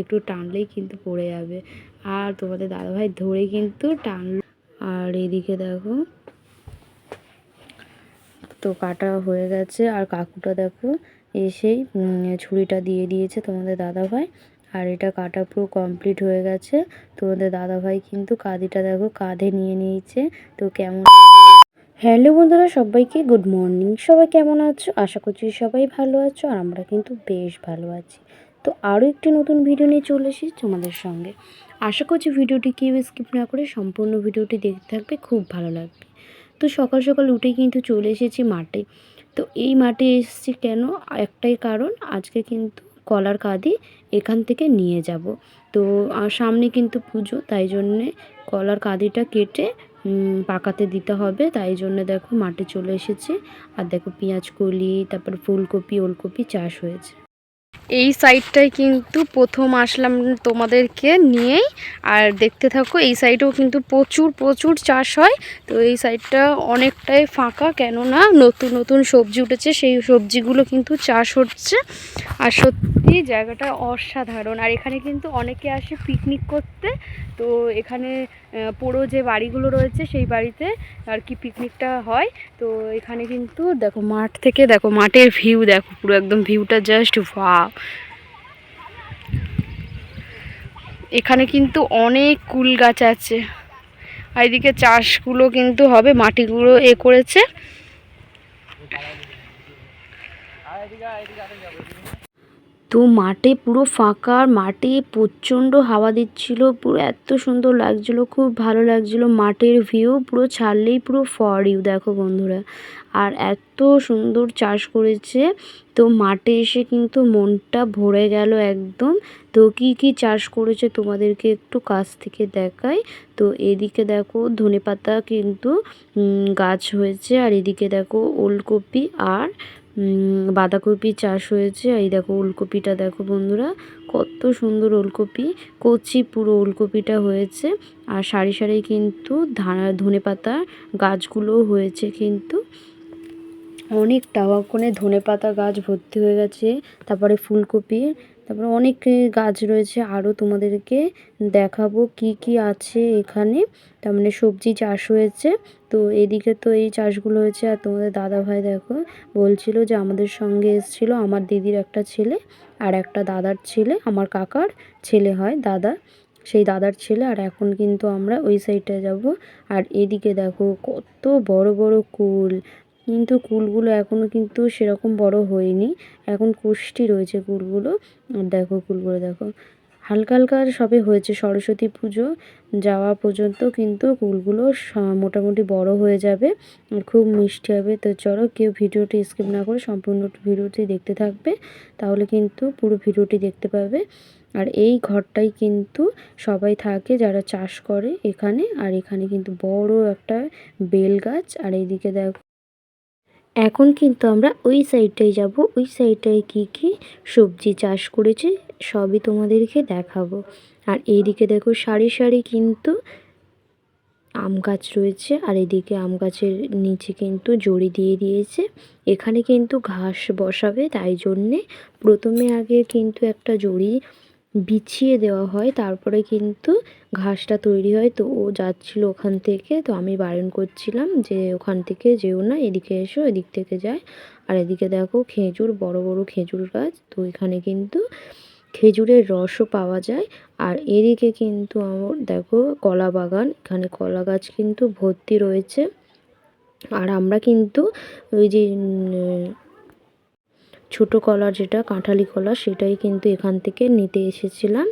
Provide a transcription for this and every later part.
একটু টানলেই কিন্তু পড়ে যাবে। আর তোমাদের দাদাভাই ধরে কিন্তু টানলো। আর এদিকে দেখো তো কাটা হয়ে গেছে। আর কাকুটা দেখো এসেই ছুরিটা দিয়ে দিয়েছে তোমাদের দাদাভাই। আর এটা কাটা পুরো কমপ্লিট হয়ে গেছে। তোমাদের দাদাভাই কিন্তু কাঁদিটা দেখো কাঁধে নিয়ে নিয়েছে। তো কেমন হ্যালো বন্ধুরা, সবাইকে গুড মর্নিং। সবাই কেমন আছো? আশা করছি সবাই ভালো আছো। আর আমরা কিন্তু বেশ ভালো আছি। তো আরও একটি নতুন ভিডিও নিয়ে চলে এসেছি তোমাদের সঙ্গে। আশা করছি ভিডিওটি কেউ স্কিপ না করে সম্পূর্ণ ভিডিওটি দেখতে থাকবে, খুব ভালো লাগবে। তো সকাল সকাল উঠেই কিন্তু চলে এসেছি মাঠে। তো এই মাঠে এসেছি কেন, একটাই কারণ, আজকে কিন্তু কলার কাঁদি এখান থেকে নিয়ে যাব। তো সামনে কিন্তু পুজো, তাই জন্যে কলার কাঁদিটা কেটে পাকাতে দিতে হবে। তাই জন্য দেখো মাঠে চলে এসেছি। আর দেখো পেঁয়াজ কলি, তারপর ফুলকপি ওলকপি চাষ হয়েছে। এই সাইডটায় কিন্তু প্রথম আসলাম তোমাদেরকে নিয়েই। আর দেখতে থাকো, এই সাইডেও কিন্তু প্রচুর প্রচুর চাষ হয়। তো এই সাইডটা অনেকটাই ফাঁকা, কেননা নতুন নতুন সবজি উঠেছে, সেই সবজিগুলো কিন্তু চাষ হচ্ছে। আর সত্যি জায়গাটা অসাধারণ। আর এখানে কিন্তু অনেকে আসে পিকনিক করতে। তো এখানে পুরো যে বাড়িগুলো রয়েছে সেই বাড়িতে আর কি পিকনিকটা হয়। তো এখানে কিন্তু দেখো মাঠ থেকে দেখো মাঠের ভিউ দেখো, পুরো একদম ভিউটা জাস্ট ওয়াও। এখানে কিন্তু অনেক কুল গাছ আছে। আর এদিকে চাষগুলো কিন্তু হবে, মাটিগুলো করেছে। তো মাঠে পুরো ফাঁকা, মাঠে প্রচণ্ড হাওয়া দিচ্ছিল, পুরো এত সুন্দর লাগছিল, খুব ভালো লাগছিল। মাঠের ভিউ পুরো ছাড়লেই পুরো ফর ইউ দেখো বন্ধুরা। আর এত সুন্দর চাষ করেছে, তো মাঠে এসে কিন্তু মনটা ভরে গেল একদম। তো কি কি চাষ করেছে তোমাদেরকে একটু কাছ থেকে দেখাই। তো এদিকে দেখো ধনেপাতা কিন্তু গাছ হয়েছে। আর এদিকে দেখো ওলকপি আর বাঁধাকপি চাষ হয়েছে। এই দেখো ওলকপিটা দেখো বন্ধুরা, কত সুন্দর ওলকপি, কচি পুরো ওলকপিটা হয়েছে। আর সারি সারি কিন্তু ধনেপাতা গাছগুলো হয়েছে কিন্তু অনেকটা, ওখানে ধনেপাতা গাছ ভর্তি হয়ে গেছে। তারপরে ফুলকপি, তারপরে অনেক গাছ রয়েছে। আরও তোমাদেরকে দেখাবো কি কি আছে এখানে। তার মানে সবজি চাষ হয়েছে। তো এদিকে তো এই চাষগুলো হয়েছে। আর তোমাদের দাদাভাই দেখো বলছিল যে আমাদের সঙ্গে এসেছিলো আমার দিদির একটা ছেলে আর একটা দাদার ছেলে, আমার কাকার ছেলে হয় দাদা, সেই দাদার ছেলে। আর এখন কিন্তু আমরা ওই সাইডটায় যাব। আর এদিকে দেখো কত বড় বড় কুল, কিন্তু কুলগুলো এখনও কিন্তু সেরকম বড় হয়নি, এখন কুষ্টি রয়েছে কুলগুলো। আর দেখো কুলগুলো দেখো হালকা হালকা সবে হয়েছে, সরস্বতী পুজো যাওয়া পর্যন্ত কিন্তু কুলগুলো মোটামুটি বড় হয়ে যাবে আর খুব মিষ্টি হবে। তো চলো কেউ ভিডিওটি স্কিপ না করে সম্পূর্ণ ভিডিওটি দেখতে থাকবে, তাহলে কিন্তু পুরো ভিডিওটি দেখতে পাবে। আর এই ঘরটাই কিন্তু সবাই থাকে যারা চাষ করে এখানে। আর এখানে কিন্তু বড় একটা বেল গাছ। আর এইদিকে দেখো এখন কিন্তু আমরা ওই সাইডটায় যাব। ওই সাইডটায় কি কি সবজি চাষ করেছে সবই তোমাদেরকে দেখাবো। আর এইদিকে দেখো সারি সারি কিন্তু আম গাছ রয়েছে। আর এদিকে আম গাছের নিচে কিন্তু জড়ি দিয়ে দিয়েছে। এখানে কিন্তু ঘাস বসাবে, তাই জন্যে প্রথমে আগে কিন্তু একটা জড়ি বিছিয়ে দেওয়া হয়, তারপরে কিন্তু ঘাসটা তৈরি হয়। তো ও যাচ্ছিল ওখান থেকে, তো আমি বারণ করছিলাম যে ওখান থেকে যেও না, এদিকে এসো, এদিক থেকে যায়। আর এদিকে দেখো খেজুর, বড় বড় খেজুর গাছ। তো এখানে কিন্তু খেজুরের রসও পাওয়া যায়। আর এদিকে কিন্তু আমার দেখো কলা বাগান, এখানে কলা গাছ কিন্তু ভর্তি রয়েছে। আর আমরা কিন্তু ওই যে ছোটো কলা, যেটা কাঁঠালি কলা, সেটাই কিন্তু এখান থেকে নিতে এসেছিলাম।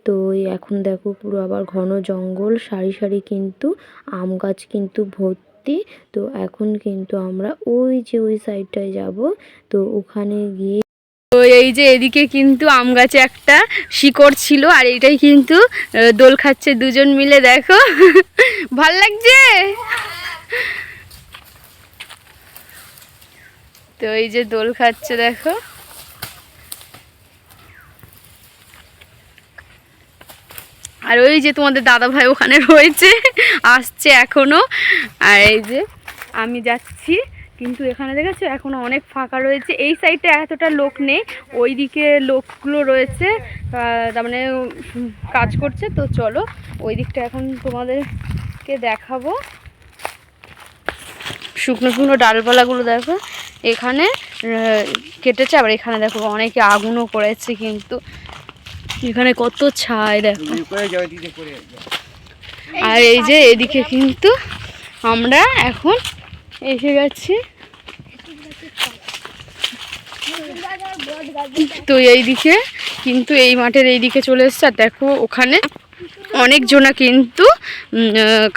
তো এখন দেখো পুরো আবার ঘন জঙ্গল, সারি সারি কিন্তু আম গাছ কিন্তু ভর্তি। তো এখন কিন্তু আমরা ওই যে ওই সাইডটায় যাব। তো ওখানে গিয়ে তো এই যে এদিকে কিন্তু আম গাছে একটা শিকড় ছিল, আর এইটাই কিন্তু দোল খাচ্ছে দুজন মিলে দেখো। ভাল লাগছে। তো এই যে দোল খাচ্ছে দেখো। আর ওই যে তোমাদের দাদা ভাই ওখানে রয়েছে, আসছে এখনো। আর এই যে আমি যাচ্ছি কিন্তু এখানে দেখেছো এখনও অনেক ফাঁকা রয়েছে। এই সাইডে এতটা লোক নেই, ওই দিকে লোকগুলো রয়েছে, তার মানে কাজ করছে। তো চলো ওই দিকটা এখন তোমাদেরকে দেখাবো। শুকনো শুকনো ডালপালাগুলো দেখো এখানে কেটেছে, আবার এখানে দেখো অনেকে আগুনও করেছে, কিন্তু এখানে কত ছাই দেখো। আর এই যে এদিকে কিন্তু আমরা এখন এসে গেছি। তো এইদিকে কিন্তু এই মাঠের এইদিকে চলে এসছে। আর দেখো ওখানে অনেকজনা কিন্তু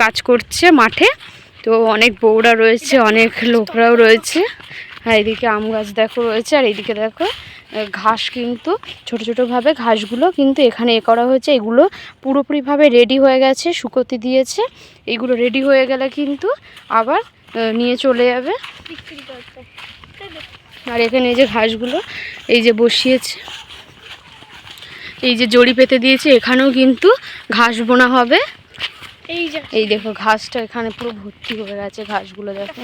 কাজ করছে মাঠে। তো অনেক বউরা রয়েছে, অনেক লোকরাও রয়েছে। আর এইদিকে আম গাছ দেখো রয়েছে, আর এইদিকে দেখো ঘাস, কিন্তু ছোট ছোটোভাবে ঘাসগুলো কিন্তু এখানে করা হয়েছে। এগুলো পুরোপুরিভাবে রেডি হয়ে গেছে, শুকোতে দিয়েছে। এইগুলো রেডি হয়ে গেলে কিন্তু আবার নিয়ে চলে যাবে। আর এখানে এই যে ঘাসগুলো এই যে বসিয়েছে, এই যে জড়ি পেতে দিয়েছে, এখানেও কিন্তু ঘাস বোনা হবে। এই দেখো ঘাসটা এখানে পুরো ভর্তি হয়ে গেছে, ঘাসগুলো দেখো।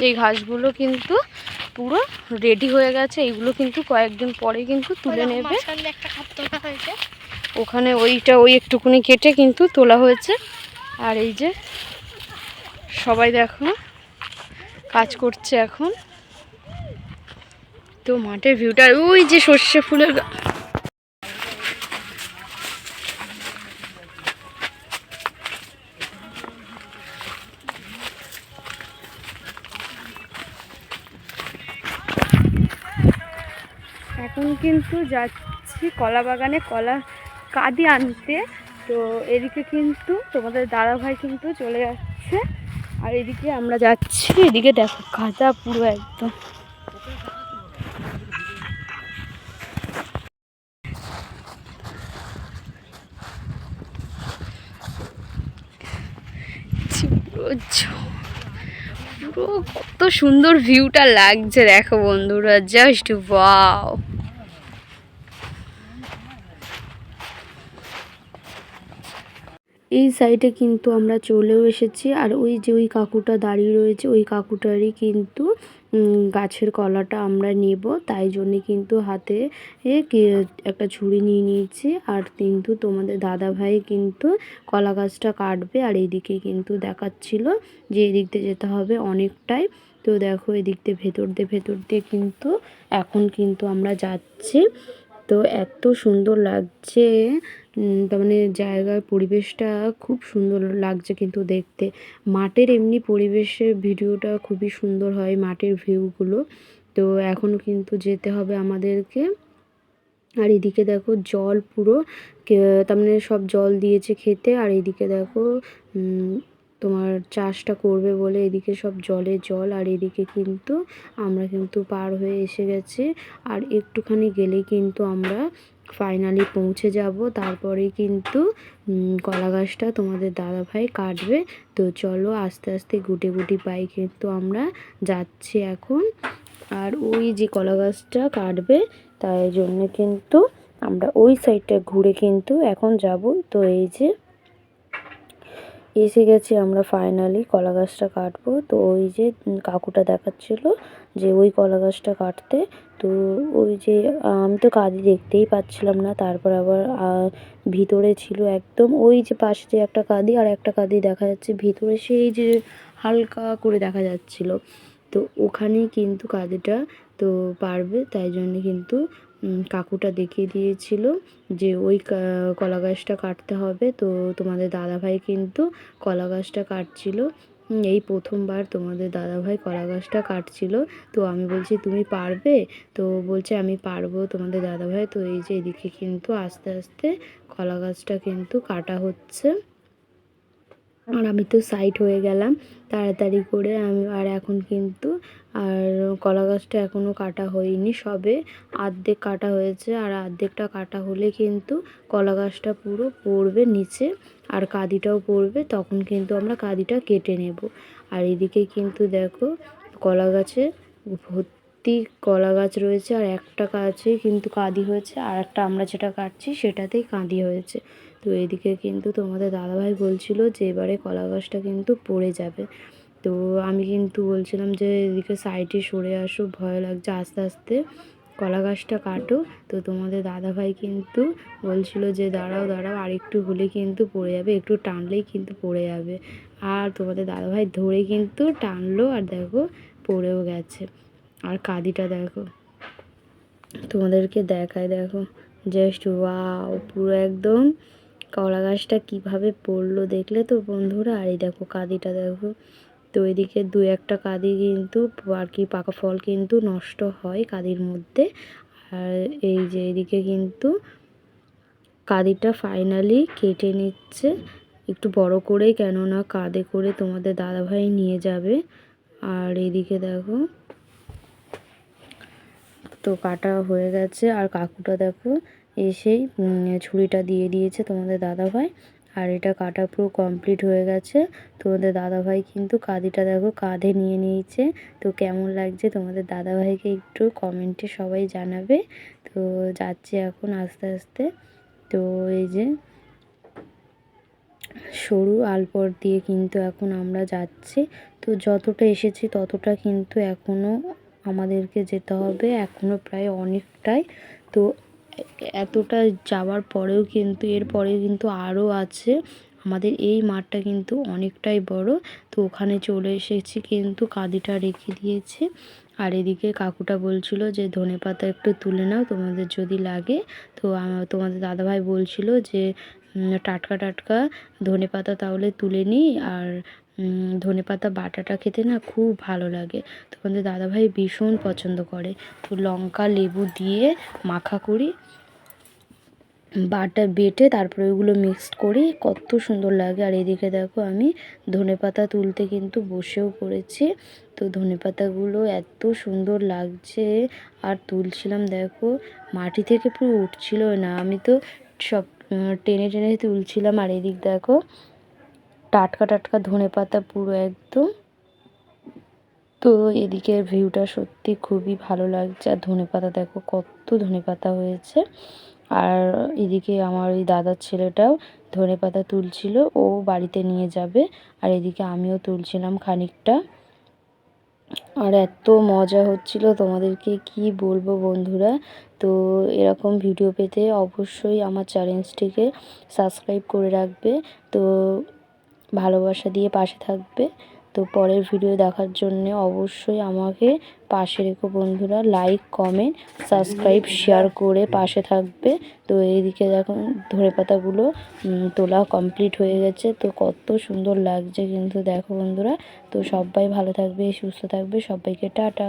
এই ঘাসগুলো কিন্তু পুরো রেডি হয়ে গেছে। এইগুলো কিন্তু কয়েকদিন পরে কিন্তু তুলে নেবে। ওখানে ওইটা ওই একটুকুনি কেটে কিন্তু তোলা হয়েছে। আর এই যে সবাই দেখো কাজ করছে এখন। তো মাঠের ভিউটা, ওই যে সর্ষে ফুলের এখন কিন্তু যাচ্ছি কলা বাগানে কলা কাঁদি আনতে। তো এদিকে কিন্তু তোমাদের দাদাভাই কিন্তু চলে যাচ্ছে, আর এদিকে আমরা যাচ্ছি। এদিকে দেখো কাদা পুরো একদম। পুরো কত সুন্দর ভিউটা লাগছে দেখো বন্ধুরা, জাস্ট ওয়াও। এই সাইডে কিন্তু আমরা চলেও এসেছি। আর ওই যে ওই কাকুটা দাঁড়িয়ে রয়েছে, ওই কাকুটারই কিন্তু গাছের কলাটা আমরা নেব, তাই জন্যে কিন্তু হাতে একটা ঝুড়ি নিয়ে নিয়েছি। আর কিন্তু তোমাদের দাদা ভাই কিন্তু কলা গাছটা কাটবে। আর এইদিকে কিন্তু দেখাচ্ছিল যে এদিক দিয়ে যেতে হবে অনেকটাই। তো দেখো এদিক দিয়ে ভেতর দিয়ে কিন্তু এখন কিন্তু আমরা যাচ্ছি। তো এত সুন্দর লাগছে, তার মানে জায়গার পরিবেশটা খুব সুন্দর লাগছে কিন্তু দেখতে। মাঠের এমনি পরিবেশের ভিডিওটা খুবই সুন্দর হয়, মাঠের ভিউগুলো। তো এখনও কিন্তু যেতে হবে আমাদেরকে। আর এদিকে দেখো জল পুরো, তার মানে সব জল দিয়েছে খেতে। আর এদিকে দেখো তোমার চাষটা করবে বলে এদিকে সব জলে জল। আর এদিকে কিন্তু আমরা কিন্তু পার হয়ে এসে গেছি। আর একটুখানি গেলেই কিন্তু আমরা ফাইনালি পৌঁছে যাব। তারপরে কিন্তু কলা গাছটা তোমাদের দাদাভাই কাটবে। তো চলো আস্তে আস্তে গুটি গুটি পাই কিন্তু আমরা যাচ্ছি এখন। আর ওই যে কলা গাছটা কাটবে, তাই জন্য কিন্তু আমরা ওই সাইডটা ঘুরে কিন্তু এখন যাব। তো এই যে এসে গেছি আমরা ফাইনালি কলা গাছটা কাটবো। তো ওই যে কাকুটা দেখাচ্ছিল যে ওই কলা গাছটা কাটতে। তো ওই যে আমি তো কাঁদি দেখতেই পাচ্ছিলাম না, তারপর আবার ভিতরে ছিল একদম, ওই যে পাশে যে একটা কাঁদি আর একটা কাঁদি দেখা যাচ্ছে ভিতরে, সেই যে হালকা করে দেখা যাচ্ছিল। তো ওখানেই কিন্তু কাঁদিটা তো পারবে, তাই জন্য কিন্তু কাকুটা দেখিয়ে দিয়েছিল যে ওই কলা গাছটা কাটতে হবে। তো তোমাদের দাদাভাই কিন্তু কলা গাছটা কাটছিল। এই প্রথমবার তোমাদের দাদাভাই কলা গাছটা কাটছিল। তো আমি বলছি তুমি পারবে? তো বলছে আমি পারবো তোমাদের দাদাভাই। তো এই যে এদিকে কিন্তু আস্তে আস্তে কলা গাছটা কিন্তু কাটা হচ্ছে। আর আমি তো সাইড হয়ে গেলাম তাড়াতাড়ি করে। আর এখন কিন্তু আর কলা গাছটা এখনও কাটা হয়নি, সবে অর্ধেক কাটা হয়েছে। আর অর্ধেকটা কাটা হলে কিন্তু কলা গাছটা পুরো পড়বে নিচে, আর কাঁদিটাও পড়বে, তখন কিন্তু আমরা কাঁদিটা কেটে নেব। আর এদিকে কিন্তু দেখো কলা গাছে ভর্তি কলা গাছ রয়েছে, আর একটা গাছে কিন্তু কাঁদি হয়েছে, আর একটা আমরা যেটা কাটছি সেটাতেই কাঁদি হয়েছে। তো এদিকে কিন্তু তোমাদের দাদাভাই বলছিল যে এবারে কলা গাছটা কিন্তু পড়ে যাবে। তো আমি কিন্তু বলছিলাম যে এদিকে সাইডে সরে আসো, ভয় লাগছে, আস্তে আস্তে কলা গাছটা কাটো। তো তোমাদের দাদাভাই কিন্তু বলছিল যে দাঁড়াও দাঁড়াও, আর একটু হলে কিন্তু পড়ে যাবে, একটু টানলেই কিন্তু পড়ে যাবে। আর তোমাদের দাদাভাই ধরে কিন্তু টানলো, আর দেখো পড়েও গেছে। আর কাঁদিটা দেখো, তোমাদেরকে দেখায়, দেখো জাস্ট ওয়াও, পুরো একদম কলা গাছটা কীভাবে পড়লো দেখলে তো বন্ধুরা। আর এই দেখো কাঁদিটা দেখো। তো এদিকে দু একটা কাঁদি কিন্তু আর কি পাকা ফল কিন্তু নষ্ট হয় কাঁদির মধ্যে। আর এই যে এদিকে কিন্তু কাঁদিটা ফাইনালি কেটে নিচ্ছে একটু বড় করে, কেননা কাঁধে করে তোমাদের দাদাভাই নিয়ে যাবে। আর এদিকে দেখো তো কাটা হয়ে গেছে, আর কাকুটা দেখো এসেই ছুরিটা দিয়ে দিয়েছে তোমাদের দাদাভাই। আর এটা কাটা পুরো কমপ্লিট হয়ে গেছে। তোমাদের দাদাভাই কিন্তু কাঁদিটা দেখো কাঁধে নিয়ে নিয়েছে। তো কেমন লাগছে তোমাদের দাদাভাইকে একটু কমেন্টে সবাই জানাবে। তো যাচ্ছি এখন আস্তে আস্তে। তো এই যে সরু আলপথ দিয়ে কিন্তু এখন আমরা যাচ্ছি। তো যতটা এসেছি ততটা কিন্তু এখনও আমাদেরকে যেতে হবে, এখনও প্রায় অনেকটাই। তো এতটা যাওয়ার পরেও কিন্তু এরপরে কিন্তু আরও আছে। আমাদের এই মাঠটা কিন্তু অনেকটাই বড়। তো ওখানে চলে এসেছি, কিন্তু কাঁদিটা রেখে দিয়েছে। আর এদিকে কাকুটা বলছিল যে ধনেপাতা একটু তুলে নাও তোমাদের যদি লাগে। তো তোমাদের দাদাভাই বলছিল যে টাটকা টাটকা ধনেপাতা তাহলে তুলে নিই। আর ধনেপাতা বাটাটা খেতে না খুব ভালো লাগে, তোমাদের দাদাভাই ভীষণ পছন্দ করে। তো লঙ্কা লেবু দিয়ে মাখা করি, বাটা বেটে তারপরে ওগুলো মিক্সড করি, কত সুন্দর লাগে। আর এদিকে দেখো আমি ধনেপাতা তুলতে কিন্তু বসেও পড়েছি। তো ধনেপাতাগুলো এত সুন্দর লাগছে, আর তুলছিলাম দেখো মাটি থেকে পুরো উঠছিল না, আমি তো সব টেনে টেনে তুলছিলাম। আর এদিক দেখো টাটকা টাটকা ধনেপাতা পুরো একদম। তো এদিকের ভিউটা সত্যি খুবই ভালো লাগছে। আর ধনেপাতা দেখো কত ধনেপাতা হয়েছে। আর এদিকে আমার ওই দাদার ছেলেটাও ধনেপাতা তুলছিল, ও বাড়িতে নিয়ে যাবে। আর এদিকে আমিও তুলছিলাম খানিকটা। আর এত মজা হচ্ছিল তোমাদেরকে কি বলবো বন্ধুরা। তো এরকম ভিডিও পেতে অবশ্যই আমার চ্যানেলটিকে সাবস্ক্রাইব করে রাখবে। তো ভালোবাসা দিয়ে পাশে থাকবে। তো পরের ভিডিও দেখার জন্য অবশ্যই আমাকে পাশে রেখো বন্ধুরা, লাইক কমেন্ট সাবস্ক্রাইব শেয়ার করে পাশে থাকবে। তো এইদিকে দেখো ধনেপাতাগুলো তোলা কমপ্লিট হয়ে গেছে। তো কত সুন্দর লাগছে কিন্তু দেখো বন্ধুরা। তো সবাই ভালো থাকবে, সুস্থ থাকবে, সবাইকে টাটা।